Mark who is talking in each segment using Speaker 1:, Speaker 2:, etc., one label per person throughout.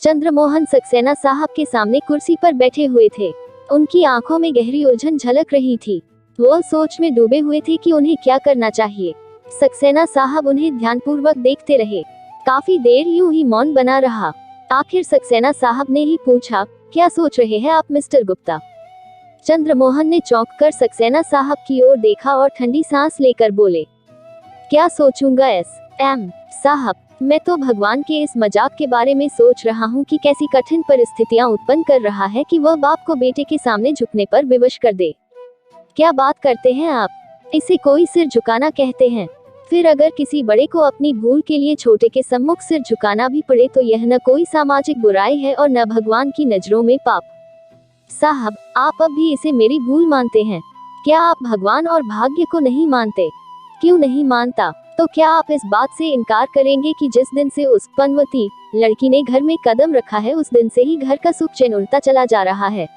Speaker 1: चंद्रमोहन सक्सेना साहब के सामने कुर्सी पर बैठे हुए थे। उनकी आंखों में गहरी उलझन झलक रही थी। वो सोच में डूबे हुए थे कि उन्हें क्या करना चाहिए। सक्सेना साहब उन्हें ध्यानपूर्वक देखते रहे। काफी देर यूं ही मौन बना रहा। आखिर सक्सेना साहब ने ही पूछा, क्या सोच रहे हैं आप मिस्टर गुप्ता? चंद्रमोहन ने चौंक कर सक्सेना साहब की ओर देखा और ठंडी सांस लेकर बोले, क्या सोचूंगा एस.एम. साहब, मैं तो भगवान के इस मजाक के बारे में सोच रहा हूँ कि कैसी कठिन परिस्थितियाँ उत्पन्न कर रहा है कि वह बाप को बेटे के सामने झुकने पर विवश कर दे। क्या बात करते हैं आप? इसे कोई सिर झुकाना कहते हैं। फिर अगर किसी बड़े को अपनी भूल के लिए छोटे के सम्मुख सिर झुकाना भी पड़े तो यह न कोई सामाजिक बुराई है और न भगवान की नजरों में पाप। साहब, आप अब भी इसे मेरी भूल मानते हैं। क्या आप भगवान और भाग्य को नहीं मानते? क्यों नहीं मानता? तो क्या आप इस बात से इनकार करेंगे कि जिस दिन से उस पनवती लड़की ने घर में कदम रखा है उस दिन से ही घर का सुख चैन उड़ता चला जा रहा है?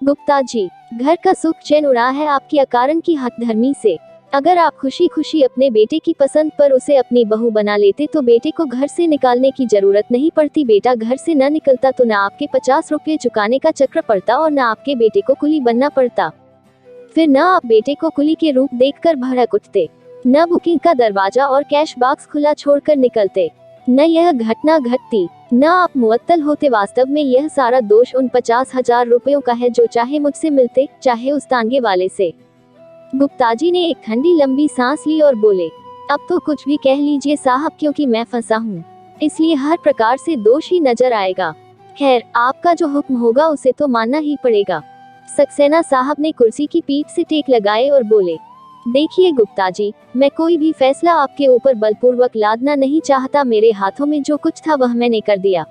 Speaker 1: गुप्ता जी, घर का सुख चैन उड़ा है आपकी अकारण की हठधर्मी से। अगर आप खुशी खुशी अपने बेटे की पसंद पर उसे अपनी बहू बना लेते तो बेटे को घर से निकालने की जरूरत नहीं पड़ती। बेटा घर से न निकलता तो न आपके 50 रुपये चुकाने का चक्र पड़ता और न आपके बेटे को कुली बनना पड़ता। फिर न आप बेटे को कुली के रूप देखकर भड़क उठते, न बुकिंग का दरवाजा और कैश बॉक्स खुला छोड़कर निकलते, न यह घटना घटती, न आप मुअत्तल होते। वास्तव में यह सारा दोष उन 50,000 रुपयों का है जो चाहे मुझसे मिलते चाहे उस तांगे वाले से। गुप्ताजी ने एक ठंडी लंबी सांस ली और बोले, अब तो कुछ भी कह लीजिए साहब, क्योंकि मैं फंसा हूँ, इसलिए हर प्रकार से दोष ही नजर आएगा। खैर, आपका जो हुक्म होगा उसे तो मानना ही पड़ेगा। सक्सेना साहब ने कुर्सी की पीठ से टेक लगाए और बोले, देखिए गुप्ताजी, मैं कोई भी फैसला आपके ऊपर बलपूर्वक लादना नहीं चाहता। मेरे हाथों में जो कुछ था वह मैंने कर दिया। ...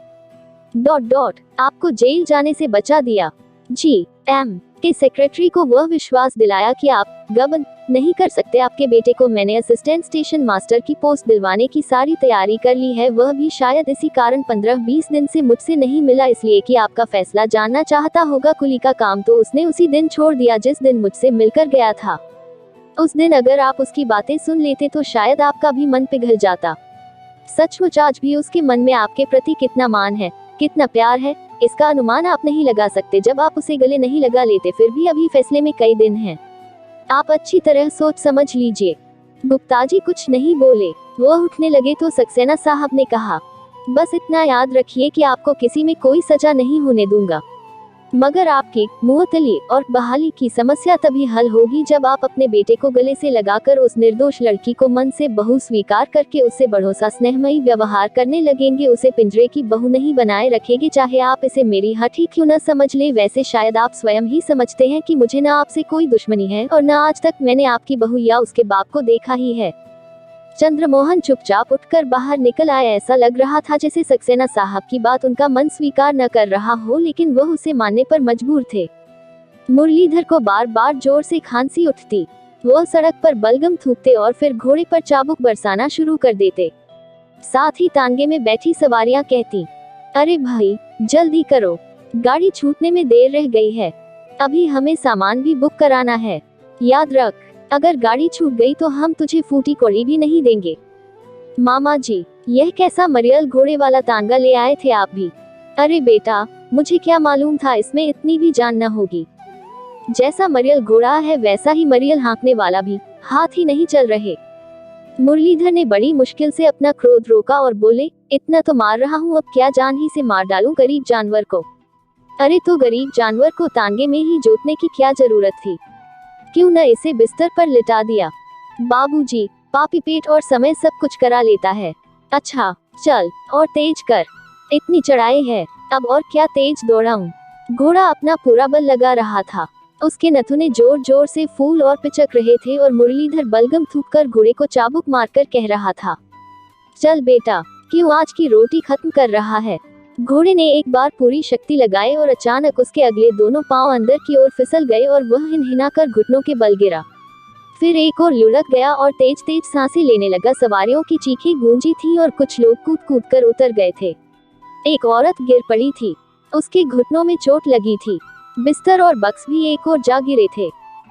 Speaker 1: आपको जेल जाने से बचा दिया। जी.एम. के सेक्रेटरी को वह विश्वास दिलाया कि आप गबन नहीं कर सकते। आपके बेटे को मैंने असिस्टेंट स्टेशन मास्टर की पोस्ट दिलवाने की सारी तैयारी कर ली है। वह भी शायद इसी कारण 15-20 दिन से मुझसे नहीं मिला, इसलिए कि आपका फैसला जानना चाहता होगा। कुली का काम तो उसने उसी दिन छोड़ दिया जिस दिन मुझसे मिलकर गया था। उस दिन अगर आप उसकी बातें सुन लेते तो शायद आपका भी मन पिघल जाता। सचमुच आज भी उसके मन में आपके प्रति कितना मान है, कितना प्यार है, इसका अनुमान आप नहीं लगा सकते जब आप उसे गले नहीं लगा लेते। फिर भी अभी फैसले में कई दिन हैं, आप अच्छी तरह सोच समझ लीजिए। गुप्ताजी कुछ नहीं बोले। वो उठने लगे तो सक्सेना साहब ने कहा, बस इतना याद रखिए कि आपको किसी में कोई सजा नहीं होने दूंगा, मगर आपकी मुअत्तली और बहाली की समस्या तभी हल होगी जब आप अपने बेटे को गले से लगाकर उस निर्दोष लड़की को मन से बहू स्वीकार करके उससे बड़ों सा स्नेहमयी व्यवहार करने लगेंगे। उसे पिंजरे की बहू नहीं बनाए रखेंगे। चाहे आप इसे मेरी हठी क्यों न समझ ले, वैसे शायद आप स्वयं ही समझते हैं कि मुझे न आपसे कोई दुश्मनी है और न आज तक मैंने आपकी बहू या उसके बाप को देखा ही है। चंद्रमोहन चुपचाप उठकर बाहर निकल आए। ऐसा लग रहा था जैसे सक्सेना साहब की बात उनका मन स्वीकार न कर रहा हो, लेकिन वह उसे मानने पर मजबूर थे। मुरलीधर को बार बार जोर से खांसी उठती। वह सड़क पर बलगम थूकते और फिर घोड़े पर चाबुक बरसाना शुरू कर देते। साथ ही तांगे में बैठी सवारियां कहती, अरे भाई जल्दी करो, गाड़ी छूटने में देर रह गई है, अभी हमें सामान भी बुक कराना है। याद रख, अगर गाड़ी छूट गई तो हम तुझे फूटी कौड़ी भी नहीं देंगे। मामा जी, यह कैसा मरियल घोड़े वाला तांगा ले आए थे आप भी? अरे बेटा, मुझे क्या मालूम था इसमें इतनी भी जान न होगी। जैसा मरियल घोड़ा है वैसा ही मरियल हाँकने वाला भी, हाथ ही नहीं चल रहे। मुरलीधर ने बड़ी मुश्किल से अपना क्रोध रोका और बोले, इतना तो मार रहा हूँ, अब क्या जान ही से मार डालूं गरीब जानवर को? अरे तो गरीब जानवर को तांगे में ही जोतने की क्या जरूरत थी? क्यों न इसे बिस्तर पर लिटा दिया? बाबूजी, पापी पेट और समय सब कुछ करा लेता है। अच्छा चल और तेज कर, इतनी चढ़ाई है, अब और क्या तेज दौड़ाऊं? घोड़ा अपना पूरा बल लगा रहा था। उसके नथुने जोर जोर से फूल और पिचक रहे थे और मुरलीधर बलगम थूककर घोड़े को चाबुक मारकर कह रहा था, चल बेटा, क्यों आज की रोटी खत्म कर रहा है? घोड़े ने एक बार पूरी शक्ति लगाई और अचानक उसके अगले दोनों पांव अंदर की ओर फिसल गए और वह हिनहिनाकर घुटनों के बल गिरा। फिर एक और लुढ़क गया और तेज तेज सांसें लेने लगा। सवारियों की चीखें गूंजी थी और कुछ लोग कूद कूद कर उतर गए थे। एक औरत गिर पड़ी थी, उसके घुटनों में चोट लगी थी। बिस्तर और बक्स भी एक और जा गिरे थे।